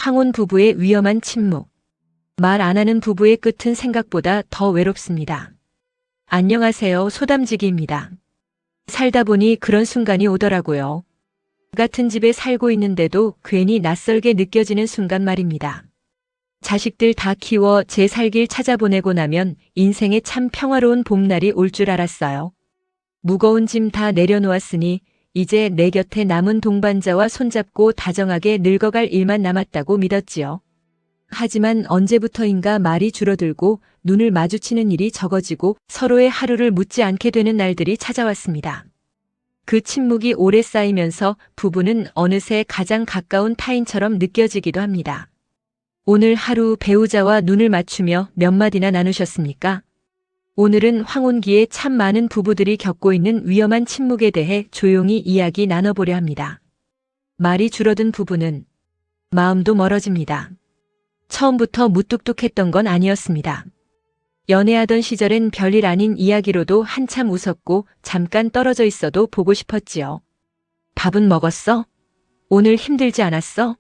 황혼 부부의 위험한 침묵. 말 안 하는 부부의 끝은 생각보다 더 외롭습니다. 안녕하세요, 소담지기입니다. 살다 보니 그런 순간이 오더라고요. 같은 집에 살고 있는데도 괜히 낯설게 느껴지는 순간 말입니다. 자식들 다 키워 제 살길 찾아보내고 나면 인생에 참 평화로운 봄날이 올 줄 알았어요. 무거운 짐 다 내려놓았으니 이제 내 곁에 남은 동반자와 손잡고 다정하게 늙어갈 일만 남았다고 믿었지요. 하지만 언제부터인가 말이 줄어들고 눈을 마주치는 일이 적어지고 서로의 하루를 묻지 않게 되는 날들이 찾아왔습니다. 그 침묵이 오래 쌓이면서 부부는 어느새 가장 가까운 타인처럼 느껴지기도 합니다. 오늘 하루 배우자와 눈을 맞추며 몇 마디나 나누셨습니까? 오늘은 황혼기에 참 많은 부부들이 겪고 있는 위험한 침묵에 대해 조용히 이야기 나눠보려 합니다. 말이 줄어든 부부는 마음도 멀어집니다. 처음부터 무뚝뚝했던 건 아니었습니다. 연애하던 시절엔 별일 아닌 이야기로도 한참 웃었고 잠깐 떨어져 있어도 보고 싶었지요. 밥은 먹었어? 오늘 힘들지 않았어?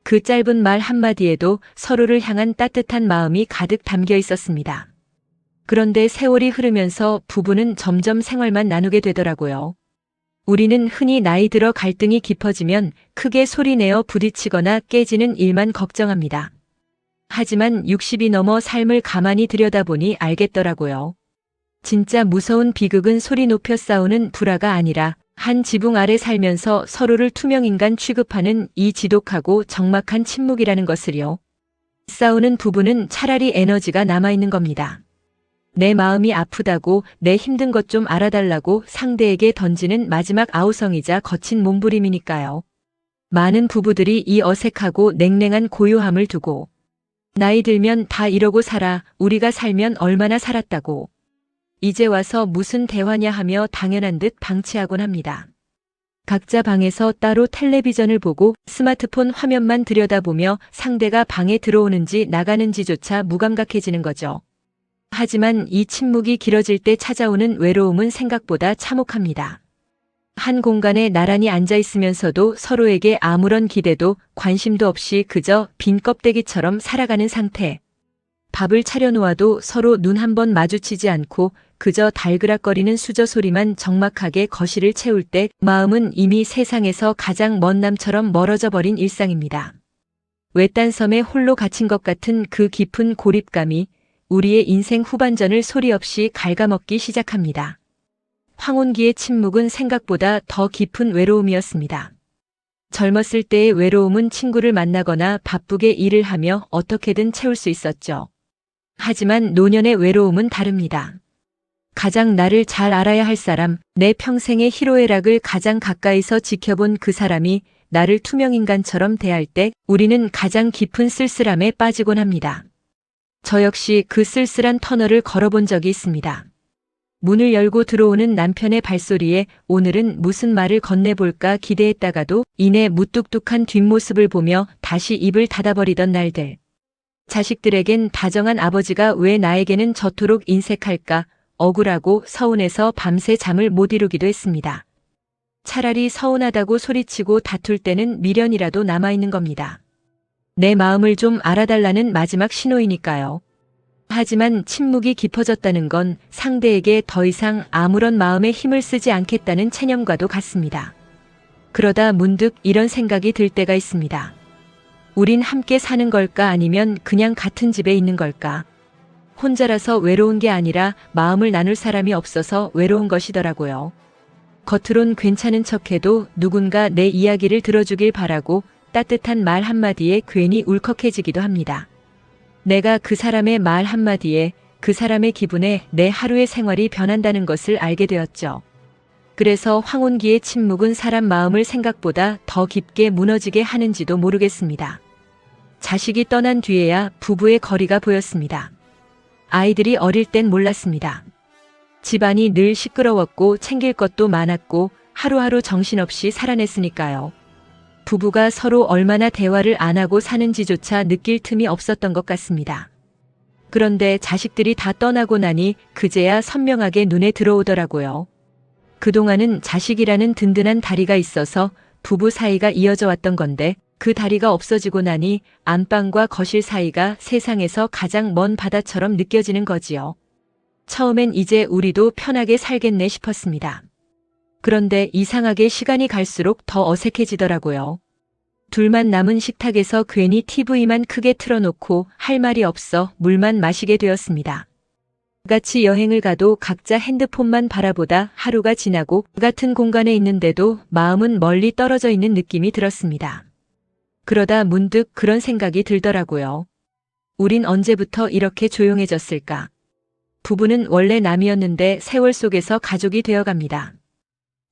그 짧은 말 한마디에도 서로를 향한 따뜻한 마음이 가득 담겨 있었습니다. 그런데 세월이 흐르면서 부부는 점점 생활만 나누게 되더라고요. 우리는 흔히 나이 들어 갈등이 깊어지면 크게 소리내어 부딪히거나 깨지는 일만 걱정합니다. 하지만 60이 넘어 삶을 가만히 들여다보니 알겠더라고요. 진짜 무서운 비극은 소리 높여 싸우는 불화가 아니라 한 지붕 아래 살면서 서로를 투명인간 취급하는 이 지독하고 적막한 침묵이라는 것을요. 싸우는 부부는 차라리 에너지가 남아있는 겁니다. 내 마음이 아프다고 내 힘든 것 좀 알아달라고 상대에게 던지는 마지막 아우성이자 거친 몸부림이니까요. 많은 부부들이 이 어색하고 냉랭한 고요함을 두고 나이 들면 다 이러고 살아, 우리가 살면 얼마나 살았다고. 이제 와서 무슨 대화냐 하며 당연한 듯 방치하곤 합니다. 각자 방에서 따로 텔레비전을 보고 스마트폰 화면만 들여다보며 상대가 방에 들어오는지 나가는지조차 무감각해지는 거죠. 하지만 이 침묵이 길어질 때 찾아오는 외로움은 생각보다 참혹합니다. 한 공간에 나란히 앉아 있으면서도 서로에게 아무런 기대도 관심도 없이 그저 빈 껍데기처럼 살아가는 상태. 밥을 차려놓아도 서로 눈 한 번 마주치지 않고 그저 달그락거리는 수저 소리만 적막하게 거실을 채울 때 마음은 이미 세상에서 가장 먼 남처럼 멀어져 버린 일상입니다. 외딴 섬에 홀로 갇힌 것 같은 그 깊은 고립감이 우리의 인생 후반전을 소리 없이 갉아먹기 시작합니다. 황혼기의 침묵은 생각보다 더 깊은 외로움이었습니다. 젊었을 때의 외로움은 친구를 만나거나 바쁘게 일을 하며 어떻게든 채울 수 있었죠. 하지만 노년의 외로움은 다릅니다. 가장 나를 잘 알아야 할 사람, 내 평생의 희로애락을 가장 가까이서 지켜본 그 사람이 나를 투명인간처럼 대할 때 우리는 가장 깊은 쓸쓸함에 빠지곤 합니다. 저 역시 그 쓸쓸한 터널을 걸어본 적이 있습니다. 문을 열고 들어오는 남편의 발소리에 오늘은 무슨 말을 건네볼까 기대했다가도 이내 무뚝뚝한 뒷모습을 보며 다시 입을 닫아버리던 날들. 자식들에겐 다정한 아버지가 왜 나에게는 저토록 인색할까 억울하고 서운해서 밤새 잠을 못 이루기도 했습니다. 차라리 서운하다고 소리치고 다툴 때는 미련이라도 남아있는 겁니다. 내 마음을 좀 알아달라는 마지막 신호이니까요. 하지만 침묵이 깊어졌다는 건 상대에게 더 이상 아무런 마음의 힘을 쓰지 않겠다는 체념과도 같습니다. 그러다 문득 이런 생각이 들 때가 있습니다. 우린 함께 사는 걸까 아니면 그냥 같은 집에 있는 걸까? 혼자라서 외로운 게 아니라 마음을 나눌 사람이 없어서 외로운 것이더라고요. 겉으론 괜찮은 척해도 누군가 내 이야기를 들어주길 바라고 따뜻한 말 한마디에 괜히 울컥해지기도 합니다. 내가 그 사람의 말 한마디에 그 사람의 기분에 내 하루의 생활이 변한다는 것을 알게 되었죠. 그래서 황혼기의 침묵은 사람 마음을 생각보다 더 깊게 무너지게 하는지도 모르겠습니다. 자식이 떠난 뒤에야 부부의 거리가 보였습니다. 아이들이 어릴 땐 몰랐습니다. 집안이 늘 시끄러웠고 챙길 것도 많았고 하루하루 정신없이 살아냈으니까요. 부부가 서로 얼마나 대화를 안 하고 사는지조차 느낄 틈이 없었던 것 같습니다. 그런데 자식들이 다 떠나고 나니 그제야 선명하게 눈에 들어오더라고요. 그동안은 자식이라는 든든한 다리가 있어서 부부 사이가 이어져 왔던 건데 그 다리가 없어지고 나니 안방과 거실 사이가 세상에서 가장 먼 바다처럼 느껴지는 거지요. 처음엔 이제 우리도 편하게 살겠네 싶었습니다. 그런데 이상하게 시간이 갈수록 더 어색해지더라고요. 둘만 남은 식탁에서 괜히 TV만 크게 틀어놓고 할 말이 없어 물만 마시게 되었습니다. 같이 여행을 가도 각자 핸드폰만 바라보다 하루가 지나고 같은 공간에 있는데도 마음은 멀리 떨어져 있는 느낌이 들었습니다. 그러다 문득 그런 생각이 들더라고요. 우린 언제부터 이렇게 조용해졌을까? 부부는 원래 남이었는데 세월 속에서 가족이 되어갑니다.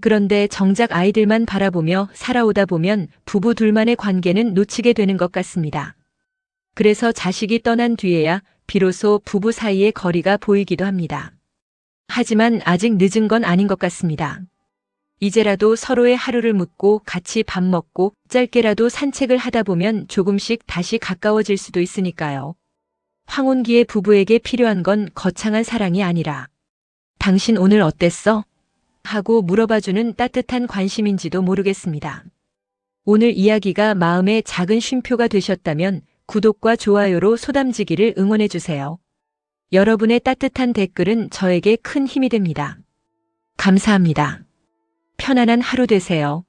그런데 정작 아이들만 바라보며 살아오다 보면 부부 둘만의 관계는 놓치게 되는 것 같습니다. 그래서 자식이 떠난 뒤에야 비로소 부부 사이의 거리가 보이기도 합니다. 하지만 아직 늦은 건 아닌 것 같습니다. 이제라도 서로의 하루를 묻고 같이 밥 먹고 짧게라도 산책을 하다 보면 조금씩 다시 가까워질 수도 있으니까요. 황혼기의 부부에게 필요한 건 거창한 사랑이 아니라 당신 오늘 어땠어? 하고 물어봐주는 따뜻한 관심인지도 모르겠습니다. 오늘 이야기가 마음의 작은 쉼표가 되셨다면 구독과 좋아요로 소담지기를 응원해주세요. 여러분의 따뜻한 댓글은 저에게 큰 힘이 됩니다. 감사합니다. 편안한 하루 되세요.